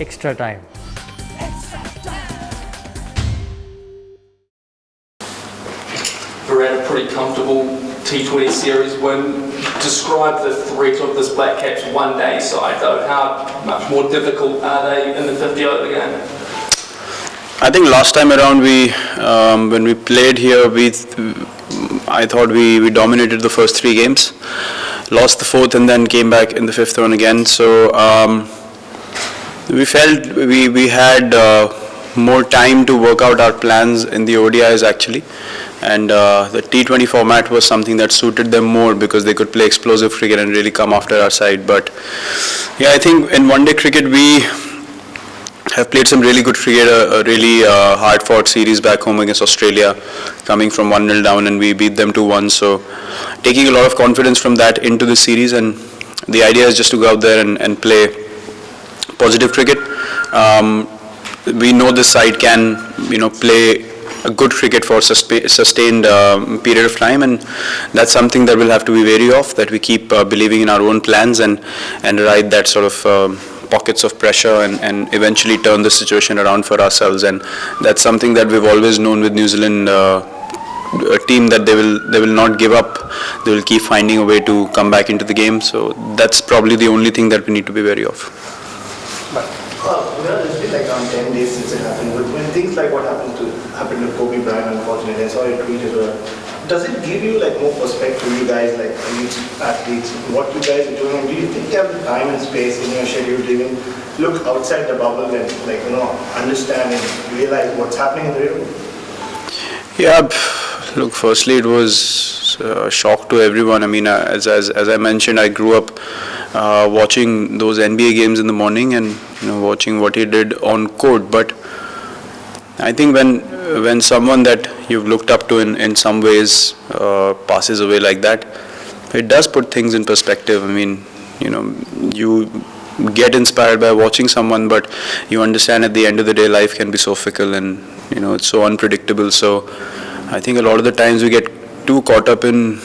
extra time. Virat, a pretty comfortable T20 series win. Describe the threat of this Black Caps one-day side though. How much more difficult are they in the 50 over game? I think last time around when we played here, I thought we dominated the first 3 games, lost the 4th and then came back in the 5th one again. So we felt we had more time to work out our plans in the ODIs actually, and the T20 format was something that suited them more because they could play explosive cricket and really come after our side. But yeah, I think in one-day cricket we have played some really good cricket, a really hard-fought series back home against Australia, coming from 1-0 down, and we beat them 2-1. So taking a lot of confidence from that into the series, and the idea is just to go out there and play positive cricket. We know this side can, play a good cricket for sustained period of time, and that's something that we'll have to be wary of, that we keep believing in our own plans and ride that sort of pockets of pressure and eventually turn the situation around for ourselves. And that's something that we've always known with New Zealand, a team that they will not give up. They will keep finding a way to come back into the game. So that's probably the only thing that we need to be wary of. It's been like around 10 days since it happened, but when things like what happened to Kobe Bryant, unfortunately, I saw your tweet as well. Does it give you like more perspective, you guys, like elite athletes, what you guys are doing? And do you think you have the time and space in your schedule to even look outside the bubble and understand and realize what's happening in the real world? Yeah, look, firstly it was a shock to everyone. I mean, as I mentioned, I grew up watching those NBA games in the morning and watching what he did on court. But I think when someone that you've looked up to in some ways passes away like that, it does put things in perspective. I mean, you get inspired by watching someone, but you understand at the end of the day life can be so fickle and it's so unpredictable. So I think a lot of the times we get too caught up in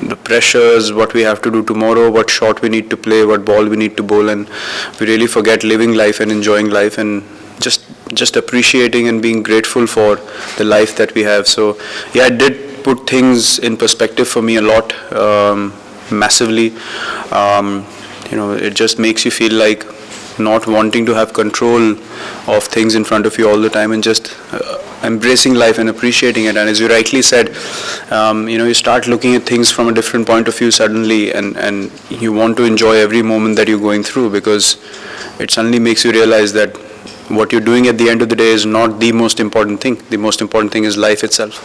the pressures, what we have to do tomorrow, what shot we need to play, what ball we need to bowl, and we really forget living life and enjoying life and just appreciating and being grateful for the life that we have. So yeah, it did put things in perspective for me a lot, massively. It just makes you feel like not wanting to have control of things in front of you all the time and just embracing life and appreciating it. And as you rightly said, you start looking at things from a different point of view suddenly, and you want to enjoy every moment that you're going through, because it suddenly makes you realize that what you're doing at the end of the day is not the most important thing. The most important thing is life itself.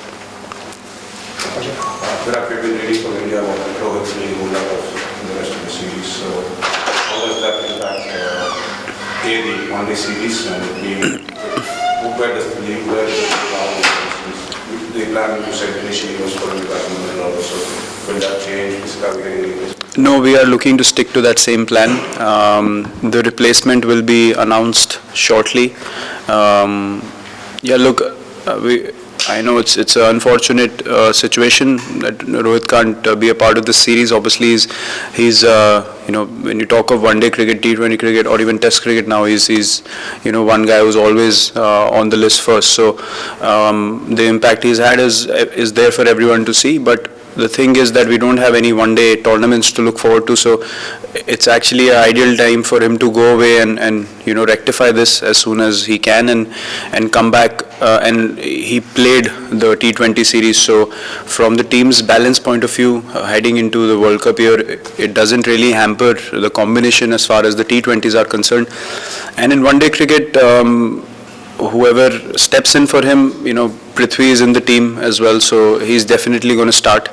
Virat, we've been ready for India about Rohit's really moved out of the rest of the series. So how does that impact the one-day series and where does the league, where does the plan you said initially was for the back in the middle order, so will that change? No, we are looking to stick to that same plan. The replacement will be announced shortly. I know it's an unfortunate situation that Rohit can't be a part of the series. Obviously, he's when you talk of one-day cricket, T20 cricket, or even Test cricket now, he's one guy who's always on the list first. So the impact he's had is there for everyone to see. But the thing is that we don't have any one-day tournaments to look forward to, so it's actually an ideal time for him to go away and rectify this as soon as he can and come back. And he played the T20 series, so from the team's balance point of view, heading into the World Cup year, it doesn't really hamper the combination as far as the T20s are concerned. And in one-day cricket, whoever steps in for him, Prithvi is in the team as well, so he's definitely going to start.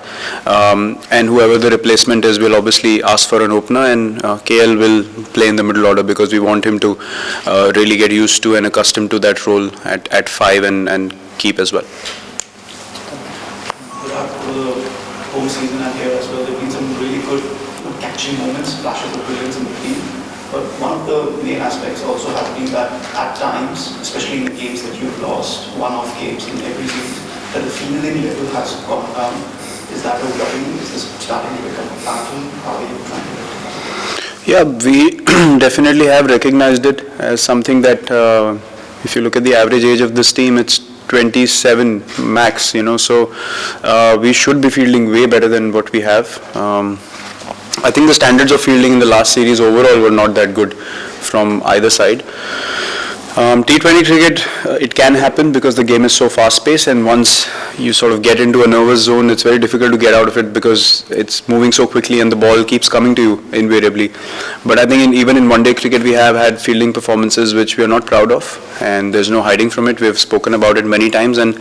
And whoever the replacement is will obviously ask for an opener, and KL will play in the middle order because we want him to really get used to and accustomed to that role at 5 and keep as well. The home season and here as well, there have been some really good catching moments, flashes of brilliance in the team. But one of the main aspects also has been that at times, especially in the games that you've lost, one-off games in every series, that the fielding level has gone down. Is that a worry? Is this starting to become a pattern? How are you trying to do it? Yeah, we definitely have recognized it as something that, if you look at the average age of this team, it's 27 max, so we should be fielding way better than what we have. I think the standards of fielding in the last series overall were not that good from either side. T20 cricket, it can happen because the game is so fast-paced, and once you sort of get into a nervous zone, it's very difficult to get out of it because it's moving so quickly and the ball keeps coming to you invariably. But I think even in one-day cricket, we have had fielding performances which we are not proud of, and there's no hiding from it. We've spoken about it many times, and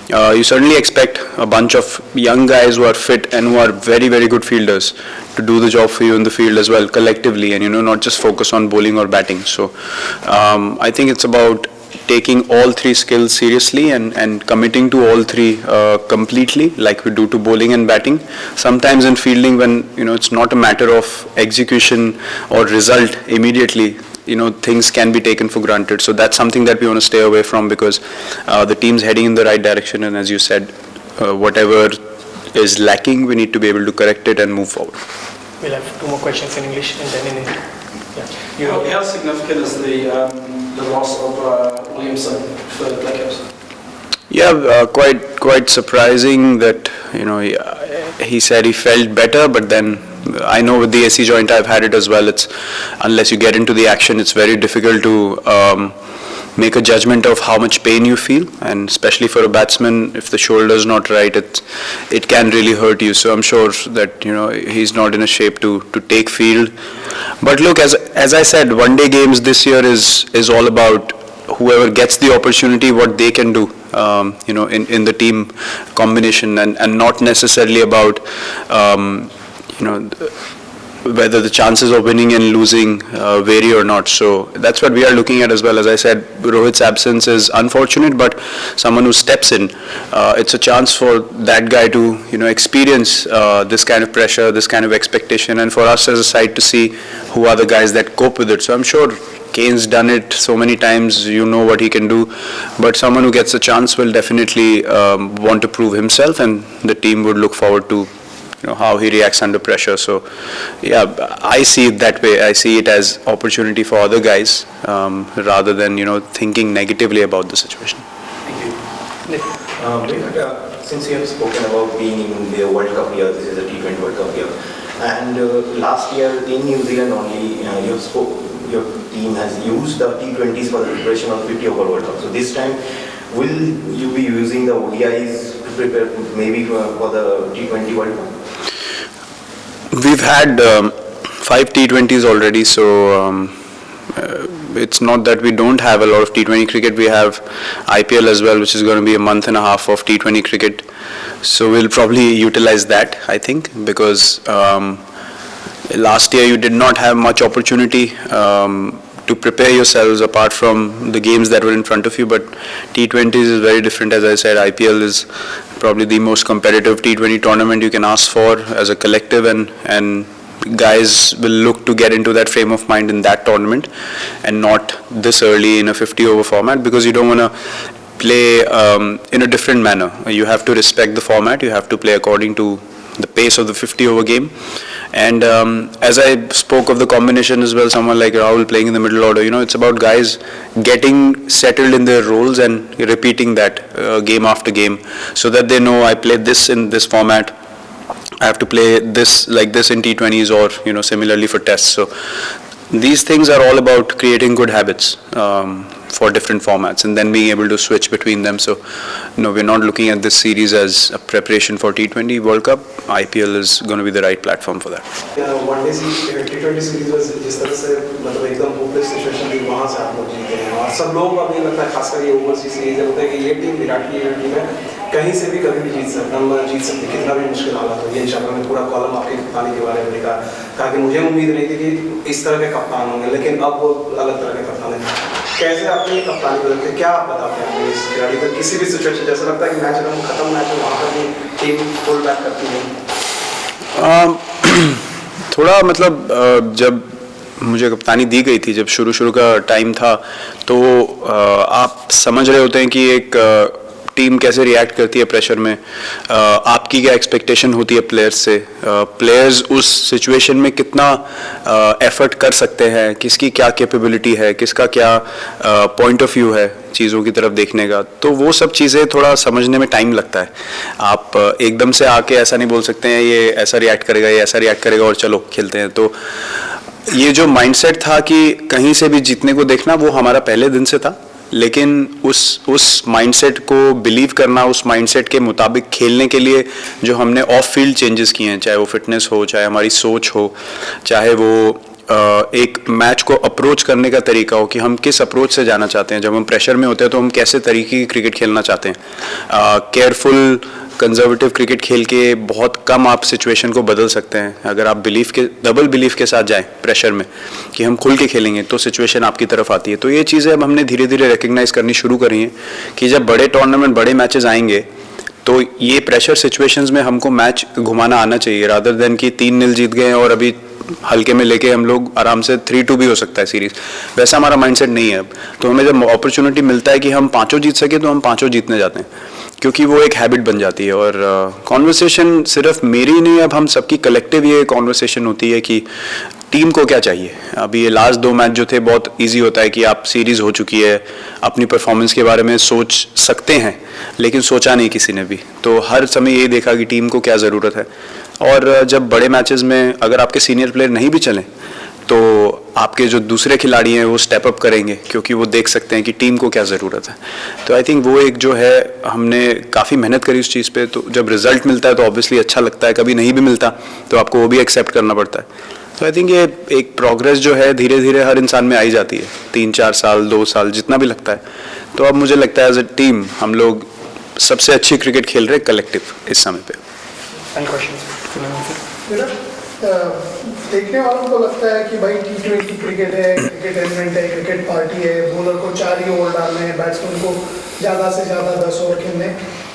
you certainly expect a bunch of young guys who are fit and who are very, very good fielders to do the job for you in the field as well, collectively, and not just focus on bowling or batting. So I think it's about taking all three skills seriously and committing to all three completely, like we do to bowling and batting. Sometimes in fielding, when it's not a matter of execution or result immediately, things can be taken for granted. So that's something that we want to stay away from, because the team's heading in the right direction, and as you said, whatever is lacking, we need to be able to correct it and move forward. We'll have two more questions in English and then in Hindi. Yeah. How significant is the loss of Williamson for the Black Caps? Yeah, quite surprising that he said he felt better, but then I know with the AC joint I've had it as well. It's unless you get into the action, it's very difficult to make a judgment of how much pain you feel, and especially for a batsman, if the shoulder's not right, it can really hurt you. So I'm sure that he's not in a shape to take field. But look, as I said, one-day games this year is all about whoever gets the opportunity, what they can do, in the team combination, and not necessarily about whether the chances of winning and losing vary or not. So that's what we are looking at as well. As I said, Rohit's absence is unfortunate, but someone who steps in, it's a chance for that guy to experience this kind of pressure, this kind of expectation, and for us as a side to see who are the guys that cope with it. So I'm sure Kane's done it so many times, what he can do, but someone who gets a chance will definitely want to prove himself, and the team would look forward to how he reacts under pressure. So yeah, I see it that way. I see it as opportunity for other guys, rather than thinking negatively about the situation. Thank you. Since you have spoken about being in the World Cup year, this is a T20 World Cup year, and last year in New Zealand only, your team has used the T20s for the preparation of 50 over World Cup. So this time, will you be using the ODIs to prepare maybe for the T20 World Cup? We've had 5 T20s already, so it's not that we don't have a lot of T20 cricket. We have IPL as well, which is going to be a month and a half of T20 cricket. So we'll probably utilize that, I think, because last year you did not have much opportunity to prepare yourselves apart from the games that were in front of you. But T20s is very different. As I said, IPL is probably the most competitive T20 tournament you can ask for as a collective, and guys will look to get into that frame of mind in that tournament and not this early in a 50 over format, because you don't want to play in a different manner. You have to respect the format. You have to play according to the pace of the 50 over game. And as I spoke of the combination as well, someone like Rahul playing in the middle order, it's about guys getting settled in their roles and repeating that game after game, so that they know I played this in this format, I have to play this like this in T20s, or similarly for tests. So these things are all about creating good habits for different formats and then being able to switch between them. So we're not looking at this series as a preparation for T20 World Cup. IPL is going to be the right platform for that. One day T20 series में जिस तरह से मतलब एकदम hopeless situation थी, वहाँ से आप लोग जीते हैं, और सब लोगों को अभी लगता है, खासकर ये ओवरसीज सीरीज है, होता है कि ये टीम विराट की टीम है, कहीं से भी कभी भी जीत सकती, कितना भी मुश्किल हालात हो। ये इंशाल्लाह मैं पूरा कॉलम आपके कप्तानी के बारे में लिखा, कहा कि मुझे उम्मीद नहीं थी कि इस तरह के कप्तान होंगे, लेकिन अब वो अलग तरह के कप्तान हैं। कैसे आपने ये कप्तानी बदलते, क्या आप बताते हैं इस खिलाड़ी को किसी भी सिचुएशन, जैसा लगता है कि मैच एकदम खत्म मैच है, वहाँ पर भी टीम पुल बैक करती है? थोड़ा मतलब जब मुझे कप्तानी दी गई थी, जब शुरू का टाइम था, तो आप समझ रहे होते हैं कि एक टीम कैसे रिएक्ट करती है प्रेशर में, आपकी क्या एक्सपेक्टेशन होती है प्लेयर्स से, प्लेयर्स उस सिचुएशन में कितना एफर्ट कर सकते हैं, किसकी क्या कैपेबिलिटी है, किसका क्या पॉइंट ऑफ व्यू है चीज़ों की तरफ देखने का, तो वो सब चीज़ें थोड़ा समझने में टाइम लगता है। आप एकदम से आके ऐसा नहीं बोल सकते हैं ये ऐसा रिएक्ट करेगा, ये ऐसा रिएक्ट करेगा और चलो खेलते हैं। तो ये जो माइंडसेट था कि कहीं से भी जीतने को देखना, वो हमारा पहले दिन से था, लेकिन उस माइंडसेट को बिलीव करना, उस माइंडसेट के मुताबिक खेलने के लिए जो हमने ऑफ फील्ड चेंजेस किए हैं, चाहे वो फिटनेस हो, चाहे हमारी सोच हो, चाहे वो एक मैच को अप्रोच करने का तरीका हो कि हम किस अप्रोच से जाना चाहते हैं, जब हम प्रेशर में होते हैं तो हम कैसे तरीके की क्रिकेट खेलना चाहते हैं। केयरफुल कंजर्वेटिव क्रिकेट खेल के बहुत कम आप सिचुएशन को बदल सकते हैं। अगर आप डबल बिलीफ के साथ जाएं प्रेशर में कि हम खुल के खेलेंगे तो सिचुएशन आपकी तरफ आती है। तो ये चीज़ें अब हमने धीरे धीरे रिकग्नाइज करनी शुरू करी हैं कि जब बड़े टूर्नामेंट, बड़े मैचेस आएंगे तो ये प्रेशर सिचुएशंस में हमको मैच घुमाना आना चाहिए, रादर देन कि 3-0 जीत गए और अभी हल्के में लेके हम लोग आराम से 3-2 भी हो सकता है सीरीज। वैसा हमारा माइंडसेट नहीं है अब। तो हमें जब अपॉर्चुनिटी मिलता है कि हम 5 जीत सके तो हम 5 जीतने जाते हैं, क्योंकि वो एक हैबिट बन जाती है। और कॉन्वर्सेशन सिर्फ मेरी नहीं, अब हम सबकी कलेक्टिव ये कॉन्वर्सेशन होती है कि टीम को क्या चाहिए। अभी ये लास्ट 2 मैच जो थे बहुत इजी होता है कि आप सीरीज हो चुकी है, अपनी परफॉर्मेंस के बारे में सोच सकते हैं, लेकिन सोचा नहीं किसी ने भी। तो हर समय ये देखा कि टीम को क्या ज़रूरत है। और जब बड़े मैचेस में अगर आपके सीनियर प्लेयर नहीं भी चलें तो आपके जो दूसरे खिलाड़ी हैं वो स्टेप अप करेंगे, क्योंकि वो देख सकते हैं कि टीम को क्या ज़रूरत है। तो आई थिंक वो एक जो है, हमने काफ़ी मेहनत करी उस चीज़ पे। तो जब रिजल्ट मिलता है तो ऑब्वियसली अच्छा लगता है, कभी नहीं भी मिलता तो आपको वो भी एक्सेप्ट करना पड़ता है। तो आई थिंक ये एक प्रोग्रेस जो है धीरे धीरे हर इंसान में आई जाती है, 3-4 साल, 2 साल, जितना भी लगता है। तो अब मुझे लगता है एज ए टीम हम लोग सबसे अच्छी क्रिकेट खेल रहे कलेक्टिव इस समय पे। देखने वालों को लगता है कि भाई T20 क्रिकेट है, क्रिकेट एलिमेंट है, क्रिकेट पार्टी है, बॉलर को 4 ही ओवर डालने हैं, बैट्समैन को ज़्यादा से ज़्यादा 10 ओवर खेलने।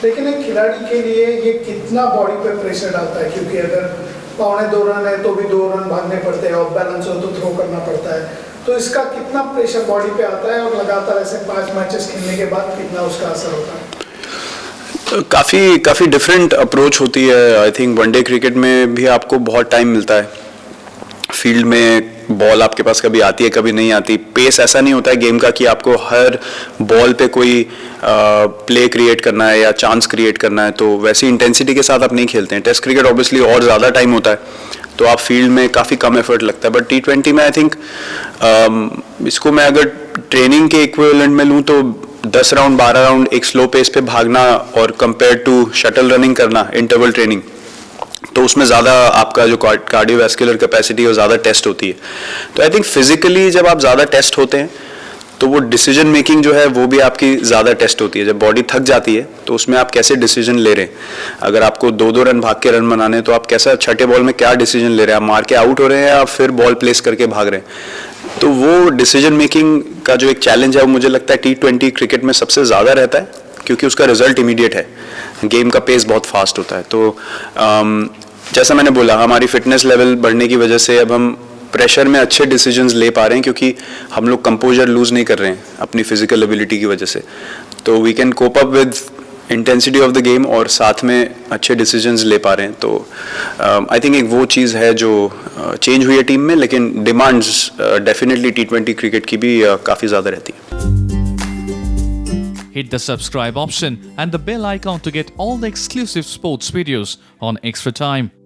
लेकिन एक खिलाड़ी के लिए ये कितना बॉडी पे प्रेशर डालता है, क्योंकि अगर 2.25 रन है तो भी 2 रन भागने पड़ते हैं, ऑफ बैलेंस हो तो थ्रो करना पड़ता है। तो इसका कितना प्रेशर बॉडी पे आता है, और लगातार ऐसे 5 मैचेस खेलने के बाद कितना उसका असर होता है? काफ़ी डिफरेंट अप्रोच होती है। आई थिंक वनडे क्रिकेट में भी आपको बहुत टाइम मिलता है, फील्ड में बॉल आपके पास कभी आती है कभी नहीं आती। पेस ऐसा नहीं होता है गेम का कि आपको हर बॉल पे कोई प्ले क्रिएट करना है या चांस क्रिएट करना है, तो वैसी इंटेंसिटी के साथ आप नहीं खेलते हैं। टेस्ट क्रिकेट ऑब्वियसली और ज़्यादा टाइम होता है, तो आप फील्ड में काफ़ी कम एफर्ट लगता है। बट T20 में आई थिंक इसको मैं अगर ट्रेनिंग के इक्विवेलेंट में लूँ तो 10 राउंड 12 राउंड एक स्लो पेस पे भागना और कंपेयर टू शटल रनिंग करना, इंटरवल ट्रेनिंग, तो उसमें ज़्यादा आपका जो कार्डियोवैस्कुलर कैपेसिटी है वो ज़्यादा टेस्ट होती है। तो आई थिंक फिजिकली जब आप ज़्यादा टेस्ट होते हैं तो वो डिसीजन मेकिंग जो है वो भी आपकी ज़्यादा टेस्ट होती है। जब बॉडी थक जाती है तो उसमें आप कैसे डिसीजन ले रहे हैं। अगर आपको 2-2 रन भाग के रन बनाने तो आप कैसा छठे बॉल में क्या डिसीजन ले रहे हैं, आप मार के आउट हो रहे हैं या फिर बॉल प्लेस करके भाग रहे हैं। तो वो डिसीजन मेकिंग का जो एक चैलेंज है वो मुझे लगता है T20 क्रिकेट में सबसे ज़्यादा रहता है, क्योंकि उसका रिजल्ट इमीडिएट है, गेम का पेस बहुत फास्ट होता है। तो जैसा मैंने बोला, हमारी फिटनेस लेवल बढ़ने की वजह से अब हम प्रेशर में अच्छे डिसीजंस ले पा रहे हैं, क्योंकि हम लोग कंपोजर लूज नहीं कर रहे हैं अपनी फिजिकल एबिलिटी की वजह से। तो we can cope up with intensity of the game और साथ में अच्छे डिसीजंस ले पा रहे हैं। तो आई थिंक एक वो चीज़ है जो चेंज हुई है टीम में, लेकिन डिमांड्स डेफिनेटली T20 क्रिकेट की भी काफ़ी ज़्यादा रहती है। Hit the subscribe option and the bell icon to get all the exclusive sports videos on Extra Time.